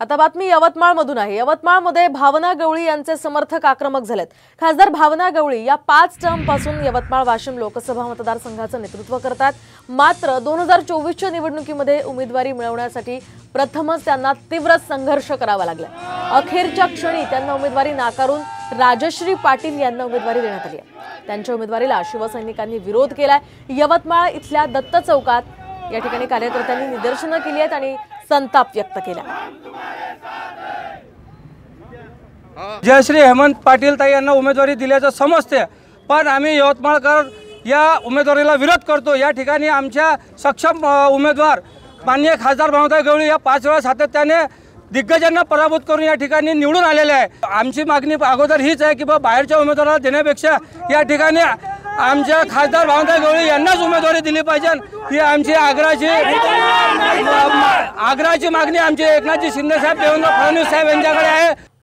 आता बातमी यवतमाळमधून आहे। यवतमाळमध्ये भावना गवळी यांचे समर्थक आक्रमक झालेत। खासदार भावना गवळी या 5 टर्म पासून यवतमाळ वाशिम लोकसभा मतदारसंघाचं नेतृत्व करतात। मात्र 2024च्या निवडणुकीमध्ये उमेदवारी मिळवण्यासाठी प्रथमच त्यांना तीव्र संघर्ष करावा लागला। अखेरच्या क्षणी त्यांना उमेदवारी नाकारून राजश्री पाटील यांना उमेदवारी देण्यात आली आहे। त्यांच्या उमेदवारीला शिवसैनिकांनी विरोध केलाय। यवतमाळ इथल्या दत्त चौकात या ठिकाणी कार्यकर्त्यांनी निदर्शनं केली आहेत आणि संताप व्यक्त केला। जयश्री हेमंत पाटील ताई यांना उमेदवारी दिल्याचं समजते, पण आम्ही यवतमाळकर या उमेदवारीला विरोध करतो। या ठिकाणी आमच्या सक्षम उमेदवार माननीय खासदार भावना गवळी या 5 वेळा सातत्याने दिग्गजांना पराभूत करून या ठिकाणी निवडून आलेले आहे। आमची मागणी अगोदर हीच आहे की बाहेरच्या उमेदवाराला देण्यापेक्षा या ठिकाणी आमच्या खासदार भावना गवळी यांनाच उमेदवारी दिली पाहिजे। ही आमची आग्रहाची मागणी आमचे एकनाथजी शिंदे साहेब, देवेंद्र फडणवीस साहेब यांच्याकडे आहे।